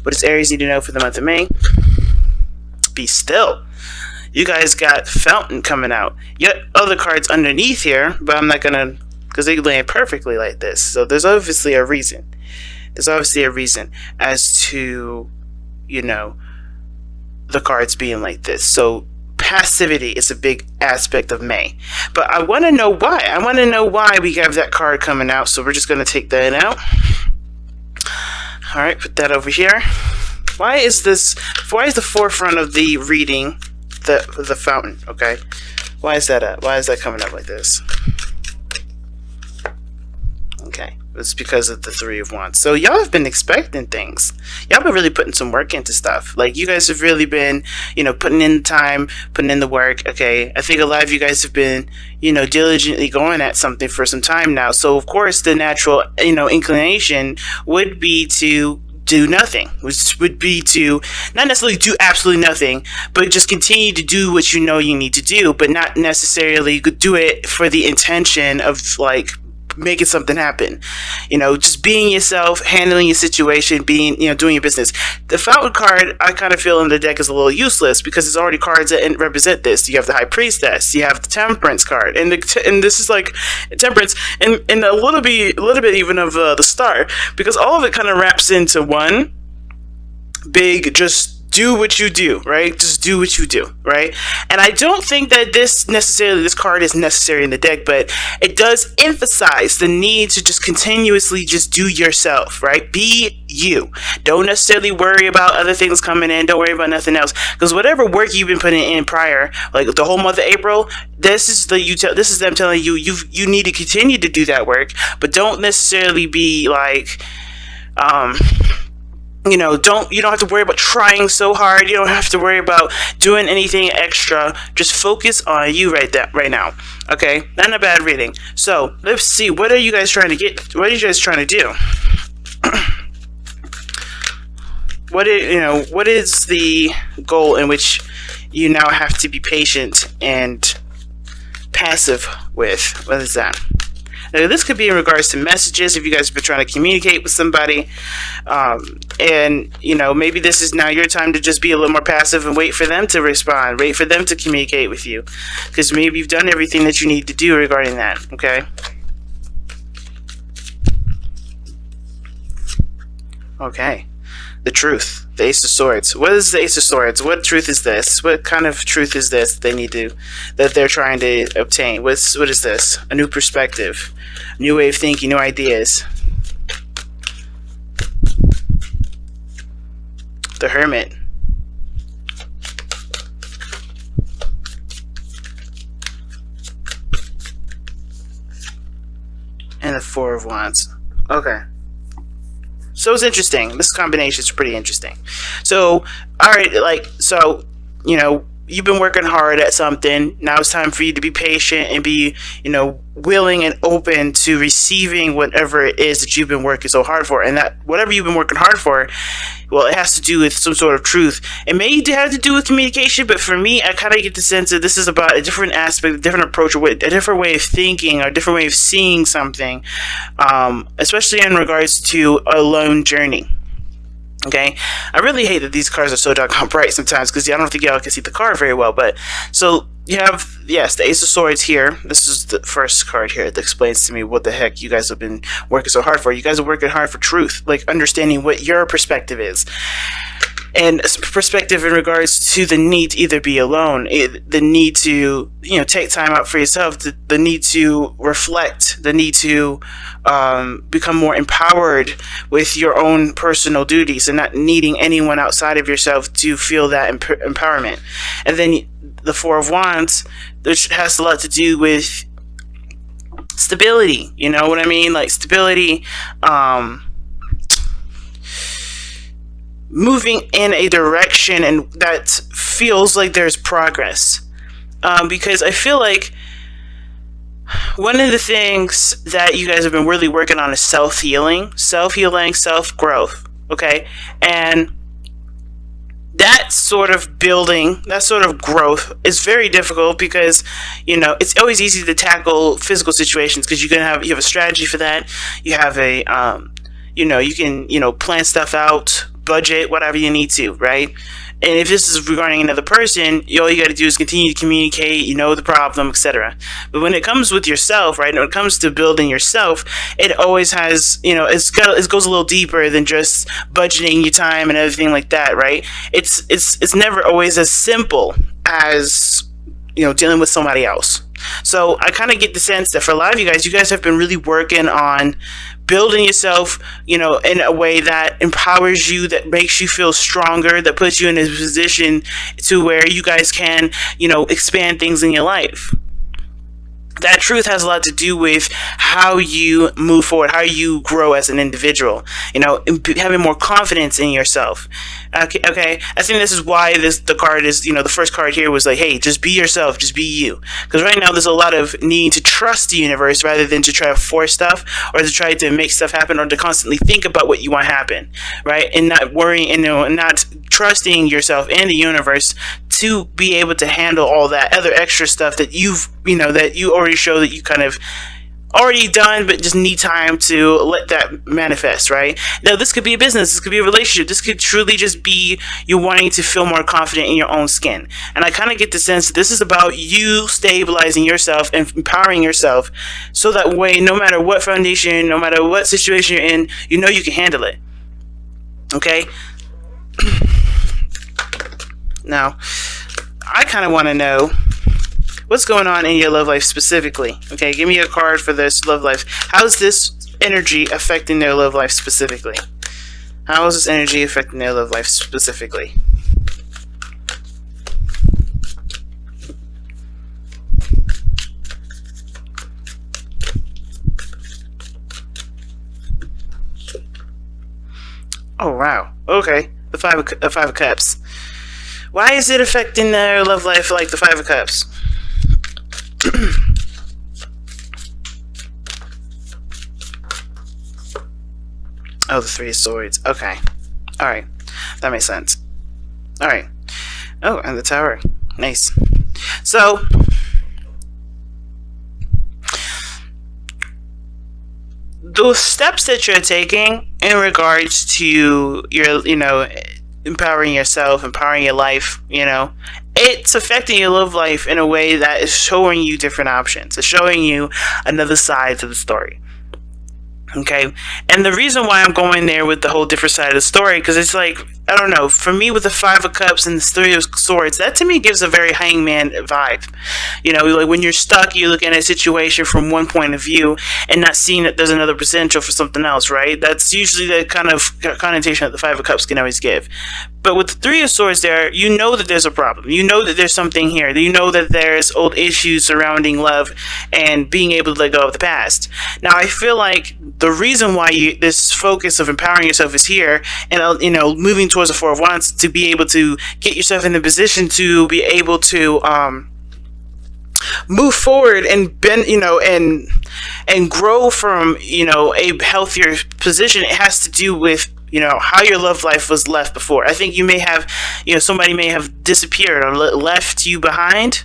What does Aries need to know for the month of May? Be still. You guys got Fountain coming out. Yet other cards underneath here, but I'm not gonna, because they land perfectly like this. So there's obviously a reason. There's obviously a reason as to, the cards being like this. So passivity is a big aspect of May. But I want to know why. I want to know why we have that card coming out. So we're just going to take that out. All right, put that over here. Why is the forefront of the reading the Fountain? Okay, why is that up? Why is that coming up like this? Okay, it's because of the Three of Wands. So y'all have been expecting things. Y'all been really putting some work into stuff. Like, you guys have really been, putting in the time, putting in the work. Okay, I think a lot of you guys have been, diligently going at something for some time now. So of course the natural, inclination would be to do nothing, which would be to not necessarily do absolutely nothing, but just continue to do what you need to do, but not necessarily do it for the intention of making something happen. Just being yourself, handling your situation, being, doing your business. The Fountain card, I kind of feel in the deck is a little useless because there's already cards that represent this. You have the High Priestess, you have the Temperance card, and this is like Temperance, and a little bit even of the Star, because all of it kind of wraps into one big just do what you do, right? Just do what you do, right? And I don't think that this card is necessary in the deck, but it does emphasize the need to just continuously just do yourself, right? Be you. Don't necessarily worry about other things coming in. Don't worry about nothing else, because whatever work you've been putting in prior, like the whole month of April, this is them telling you you need to continue to do that work, but don't necessarily be like you don't have to worry about trying so hard. You don't have to worry about doing anything extra. Just focus on you right now. Okay, not a bad reading. So let's see, what are you guys trying to get? What are you guys trying to do? What is the goal in which you now have to be patient and passive with? What is that? Now, this could be in regards to messages, if you guys have been trying to communicate with somebody. And, maybe this is now your time to just be a little more passive and wait for them to respond. Wait for them to communicate with you. Because maybe you've done everything that you need to do regarding that, okay? Okay. The truth. The Ace of Swords. What is the Ace of Swords? What truth is this? What kind of truth is this that they're trying to obtain? What is this? A new perspective. New way of thinking, new ideas. The Hermit. And the Four of Wands. Okay. So it's interesting. This combination is pretty interesting. So, alright, you've been working hard at something. Now it's time for you to be patient and be, willing and open to receiving whatever it is that you've been working so hard for. And that whatever you've been working hard for, well, it has to do with some sort of truth. It may have to do with communication, but for me, I kind of get the sense that this is about a different aspect, a different approach, a different way of thinking, or a different way of seeing something, especially in regards to a lone journey. Okay, I really hate that these cards are so doggone bright sometimes, because I don't think y'all can see the card very well. But so you have, yes, the Ace of Swords here. This is the first card here that explains to me what the heck you guys have been working so hard for. You guys are working hard for truth, like understanding what your perspective is. And perspective in regards to the need to either be alone, the need to, take time out for yourself, the need to reflect, the need to become more empowered with your own personal duties and not needing anyone outside of yourself to feel that empowerment. And then the Four of Wands, which has a lot to do with stability. You know what I mean? Like stability, moving in a direction and that feels like there's progress, because I feel like one of the things that you guys have been really working on is self-healing, self-growth, okay? And that sort of building, that sort of growth is very difficult because, it's always easy to tackle physical situations because you have a strategy for that. You have a, you can, plan stuff out, budget whatever you need to, right? And if this is regarding another person, all you got to do is continue to communicate, the problem, etc. But when it comes with yourself, right, when it comes to building yourself, it always has, it goes a little deeper than just budgeting your time and everything like that, right? It's never always as simple as, dealing with somebody else. So I kind of get the sense that for a lot of you guys have been really working on building yourself, in a way that empowers you, that makes you feel stronger, that puts you in a position to where you guys can, expand things in your life. That truth has a lot to do with how you move forward, how you grow as an individual, having more confidence in yourself. Okay. I think this is why the card is, the first card here was like, hey, just be yourself, just be you. Because right now there's a lot of need to trust the universe rather than to try to force stuff or to try to make stuff happen or to constantly think about what you want to happen, right? And not worrying and not trusting yourself and the universe to be able to handle all that other extra stuff that that you already show that you kind of already done, but just need time to let that manifest, right? Now, this could be a business, this could be a relationship, this could truly just be you wanting to feel more confident in your own skin. And I kind of get the sense that this is about you stabilizing yourself and empowering yourself so that way, no matter what foundation, no matter what situation you're in, you can handle it. Okay? Now, I kind of want to know what's going on in your love life specifically. Okay, give me a card for this love life. How's this energy affecting their love life specifically? How is this energy affecting their love life specifically? Oh, wow. Okay, the Five of Cups. Why is it affecting their love life like the Five of Cups? Oh, the Three of Swords. Okay. Alright. That makes sense. Alright. Oh, and the Tower. Nice. So, those steps that you're taking in regards to your, empowering yourself, empowering your life, it's affecting your love life in a way that is showing you different options. It's showing you another side to the story. Okay, and the reason why I'm going there with the whole different side of the story, because it's like, I don't know, for me with the Five of Cups and the Three of Swords, that to me gives a very hangman vibe. Like when you're stuck, you're looking at a situation from one point of view and not seeing that there's another potential for something else, right? That's usually the kind of connotation that the Five of Cups can always give. But with the Three of Swords there, you know that there's a problem. You know that there's something here. You know that there's old issues surrounding love and being able to let go of the past. Now, I feel like the reason why this focus of empowering yourself is here and, moving towards the Four of Wands to be able to get yourself in the position to be able to move forward and bend, and grow from, a healthier position. It has to do with how your love life was left before. I think you may have, somebody may have disappeared or left you behind.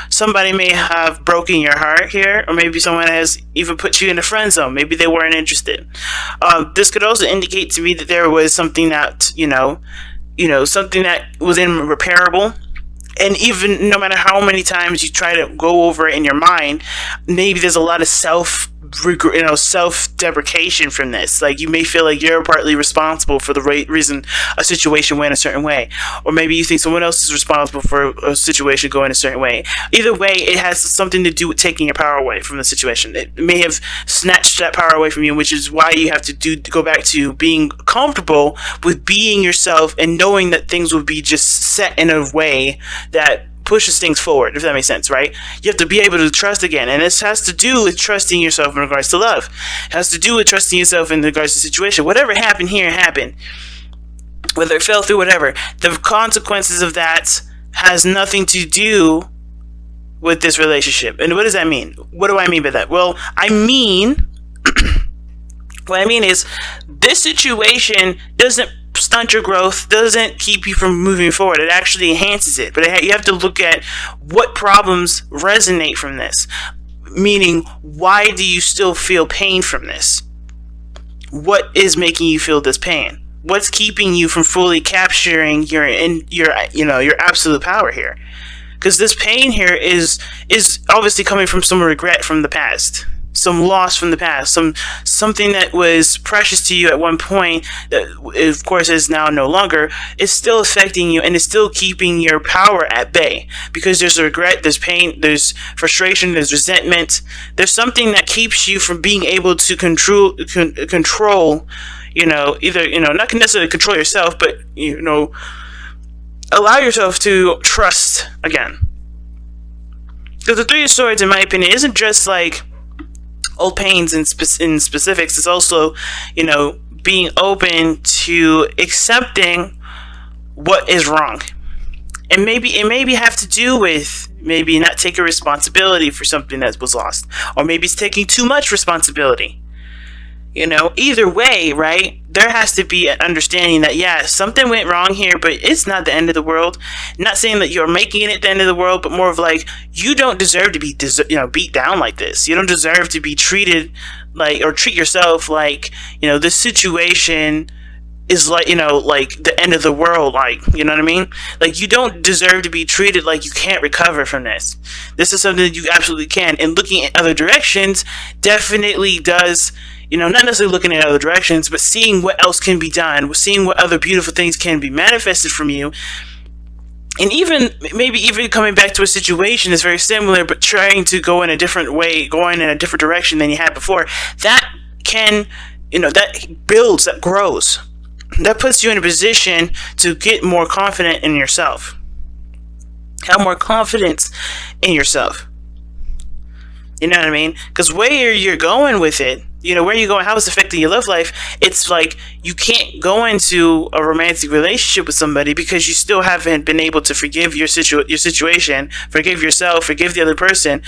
Somebody may have broken your heart here, or maybe someone has even put you in a friend zone. Maybe they weren't interested. This could also indicate to me that there was something that, something that was irreparable. And even no matter how many times you try to go over it in your mind, maybe there's a lot of self-deprecation from this. Like, you may feel like you're partly responsible for the reason a situation went a certain way, or maybe you think someone else is responsible for a situation going a certain way. Either way, it has something to do with taking your power away from the situation. It may have snatched that power away from you, which is why you have to go back to being comfortable with being yourself and knowing that things will be just set in a way that pushes things forward, if that makes sense, right? You have to be able to trust again, and this has to do with trusting yourself in regards to love. It has to do with trusting yourself in regards to the situation. Whatever happened here happened. Whether it fell through, whatever. The consequences of that has nothing to do with this relationship. And what does that mean? What do I mean by that? Well, what I mean is, this situation doesn't stunt your growth, doesn't keep you from moving forward. It actually enhances it. But you have to look at what problems resonate from this. Meaning, why do you still feel pain from this? What is making you feel this pain? What's keeping you from fully capturing your absolute power here? Because this pain here is obviously coming from some regret from the past, some loss from the past, something that was precious to you at one point that of course is now no longer. It's still affecting you and it's still keeping your power at bay, because there's regret, there's pain, there's frustration, there's resentment. There's something that keeps you from being able to control either not necessarily control yourself, but allow yourself to trust again. Because the Three of Swords, in my opinion, isn't just like old pains in specifics. It's also, being open to accepting what is wrong. And maybe it maybe have to do with maybe not taking responsibility for something that was lost. Or maybe it's taking too much responsibility. Either way, right? There has to be an understanding that, yeah, something went wrong here, but it's not the end of the world. Not saying that you're making it the end of the world, but more of like, you don't deserve to be, beat down like this. You don't deserve to be treated like, or treat yourself like, this situation is like, like the end of the world, like, you know what I mean? Like, you don't deserve to be treated like you can't recover from this. This is something that you absolutely can. And looking at other directions definitely does, not necessarily looking at other directions, but seeing what else can be done, seeing what other beautiful things can be manifested from you. And maybe even coming back to a situation that's very similar, but trying to go in a different way, going in a different direction than you had before. That can, that builds, that grows. That puts you in a position to get more confident in yourself. Have more confidence in yourself. You know what I mean? Because where you're going with it, where you're going, how it's affecting your love life, it's like you can't go into a romantic relationship with somebody because you still haven't been able to forgive your situation, forgive yourself, forgive the other person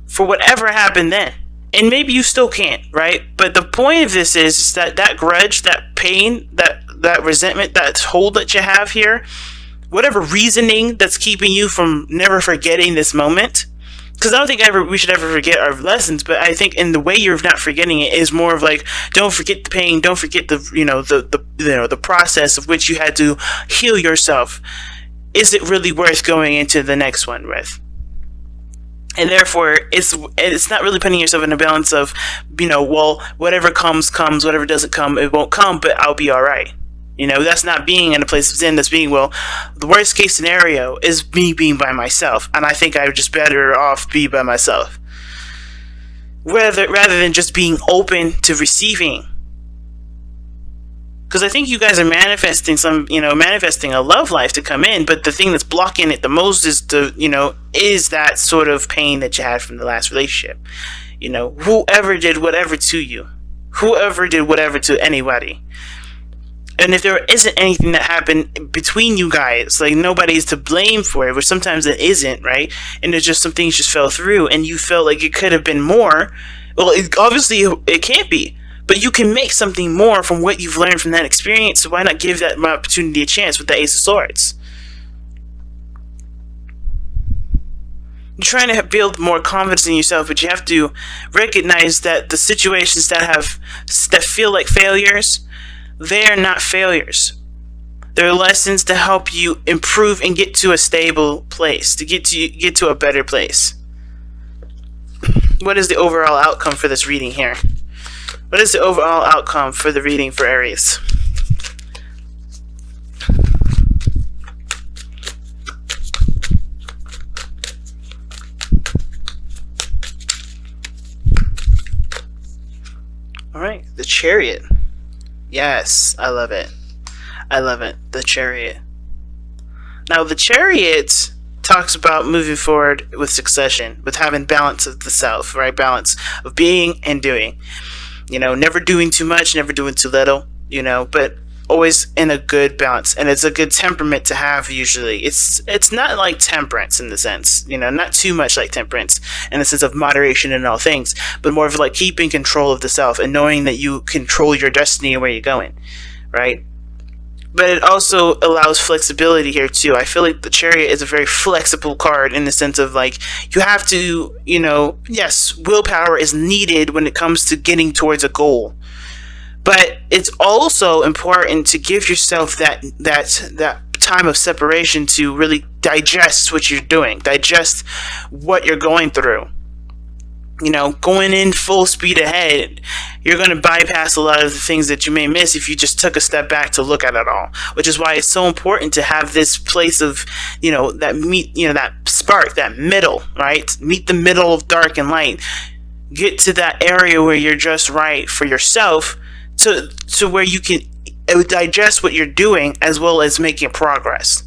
for whatever happened then. And maybe you still can't, right? But the point of this is that grudge, that pain, that resentment, that hold that you have here, whatever reasoning that's keeping you from never forgetting this moment. Because I don't think we should ever forget our lessons, but I think in the way you're not forgetting it is more of like, don't forget the pain, don't forget the process of which you had to heal yourself. Is it really worth going into the next one with? And therefore, it's not really putting yourself in a balance of, well, whatever comes, whatever doesn't come, it won't come, but I'll be all right. That's not being in a place of zen. That's being, well, the worst case scenario is me being by myself, and I think I would just better off be by myself. Rather than just being open to receiving. Because I think you guys are manifesting manifesting a love life to come in, but the thing that's blocking it the most is is that sort of pain that you had from the last relationship. Whoever did whatever to you, whoever did whatever to anybody. And if there isn't anything that happened between you guys, like nobody's to blame for it, which sometimes it isn't, right? And there's just some things just fell through, and you felt like it could have been more. Well, obviously it can't be. But you can make something more from what you've learned from that experience, so why not give that opportunity a chance with the Ace of Swords? You're trying to build more confidence in yourself, but you have to recognize that the situations that feel like failures, they're not failures. They're lessons to help you improve and get to a stable place, to get to a better place. What is the overall outcome for this reading here? What is the overall outcome for the reading for Aries? Alright, the Chariot. Yes, I love it. I love it. The Chariot. Now, the Chariot talks about moving forward with succession, with having balance of the self, right? Balance of being and doing. Never doing too much, never doing too little, but always in a good balance. And it's a good temperament to have usually. It's not like temperance in the sense, not too much like temperance in the sense of moderation in all things, but more of like keeping control of the self and knowing that you control your destiny and where you're going, right? But it also allows flexibility here too. I feel like the Chariot is a very flexible card in the sense of like, you have to, yes, willpower is needed when it comes to getting towards a goal. But it's also important to give yourself that time of separation to really digest what you're doing, digest what you're going through. Going in full speed ahead, you're going to bypass a lot of the things that you may miss if you just took a step back to look at it all. Which is why it's so important to have this place of, that spark, that middle, right? Meet the middle of dark and light. Get to that area where you're just right for yourself, to where you can digest what you're doing as well as making progress.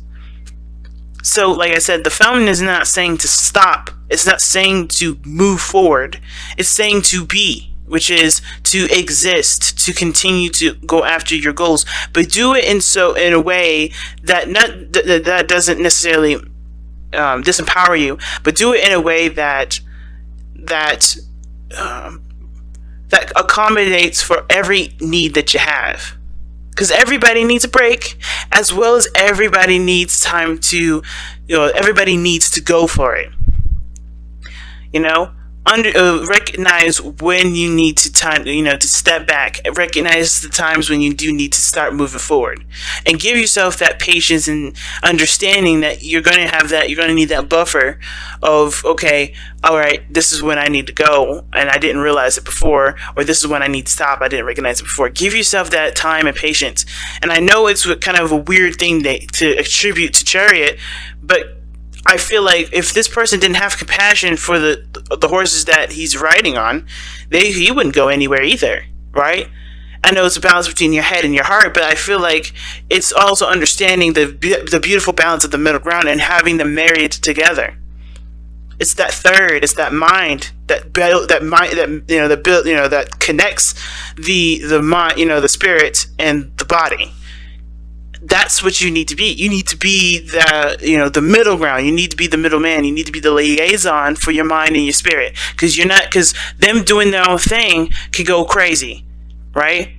So, like I said, the fountain is not saying to stop. It's not saying to move forward. It's saying to be, which is to exist, to continue to go after your goals, but do it in a way that doesn't necessarily disempower you, but do it in a way that accommodates for every need that you have. Because everybody needs a break, as well as everybody needs time to, everybody needs to go for it. Recognize when you need to step back. Recognize the times when you do need to start moving forward, and give yourself that patience and understanding that you're going to need that buffer of, okay, all right, this is when I need to go and I didn't realize it before, or this is when I need to stop, I didn't recognize it before. Give yourself that time and patience. And I know it's kind of a weird thing to attribute to Chariot, but I feel like if this person didn't have compassion for the horses that he's riding on, he wouldn't go anywhere either, right? I know it's a balance between your head and your heart, but I feel like it's also understanding the beautiful balance of the middle ground and having them married together. It's that third, it's that mind, that connects the mind, the spirit and the body. That's what you need to be. You need to be the middle ground. You need to be the middleman. You need to be the liaison for your mind and your spirit. Because them doing their own thing can go crazy, right?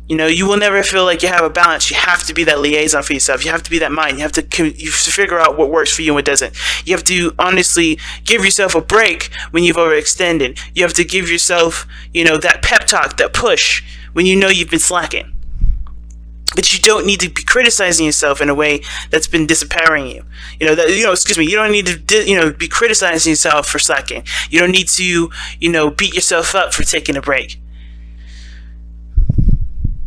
You will never feel like you have a balance. You have to be that liaison for yourself. You have to be that mind. You have to figure out what works for you and what doesn't. You have to honestly give yourself a break when you've overextended. You have to give yourself, that pep talk, that push when you've been slacking. But you don't need to be criticizing yourself in a way that's been disempowering you. You don't need to, be criticizing yourself for slacking. You don't need to, beat yourself up for taking a break.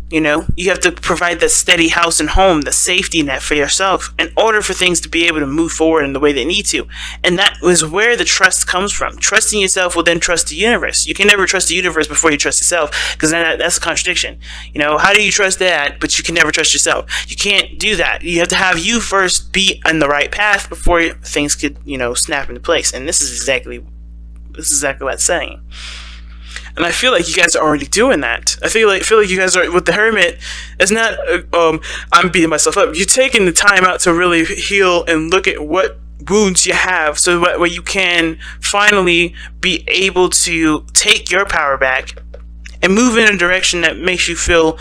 You have to provide that steady house and home, the safety net for yourself in order for things to be able to move forward in the way they need to. And that is where the trust comes from. Trusting yourself will then trust the universe. You can never trust the universe before you trust yourself, because that's a contradiction. How do you trust that, but you can never trust yourself? You can't do that. You have to have you first be on the right path before things could, snap into place. And this is exactly what it's saying. And I feel like you guys are already doing that. I feel like you guys are with the Hermit. It's not I'm beating myself up. You're taking the time out to really heal and look at what wounds you have, so that way you can finally be able to take your power back and move in a direction that makes you feel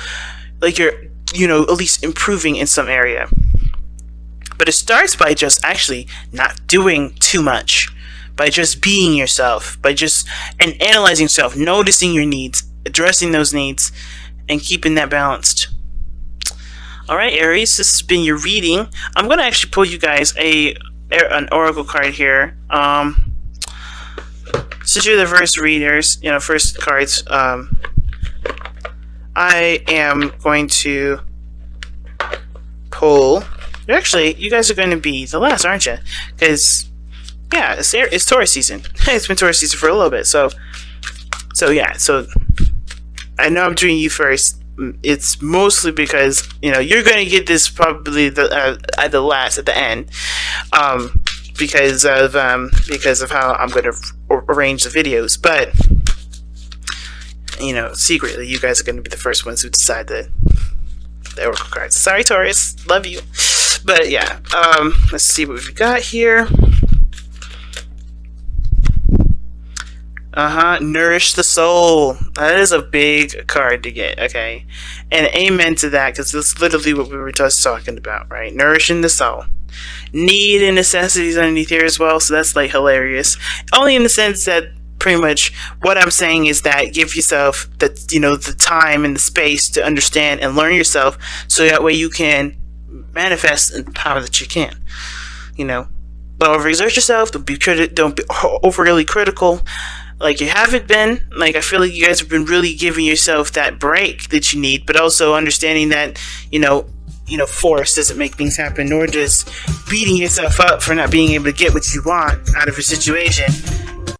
like you're, at least improving in some area. But it starts by just actually not doing too much. By just being yourself, and analyzing yourself, noticing your needs, addressing those needs, and keeping that balanced. Alright, Aries, this has been your reading. I'm going to actually pull you guys an oracle card here. Since you're the first readers, first cards, I am going to pull... Actually, you guys are going to be the last, aren't you? Because... yeah, it's Taurus season. It's been Taurus season for a little bit, so I know I'm doing you first. It's mostly because you're going to get this probably at the end, because of how I'm going to arrange the videos. But secretly, you guys are going to be the first ones who decide the oracle cards. Sorry, Taurus, love you, but yeah. Let's see what we've got here. Nourish the soul. That is a big card to get, okay? And amen to that, because that's literally what we were just talking about, right? Nourishing the soul. Need and necessities underneath here as well, so that's like hilarious. Only in the sense that pretty much what I'm saying is that give yourself the time and the space to understand and learn yourself, so that way you can manifest in the power that you can. Don't overexert yourself. Don't be overly critical like you haven't been. Like, I feel like you guys have been really giving yourself that break that you need, but also understanding that force doesn't make things happen, nor just beating yourself up for not being able to get what you want out of a situation.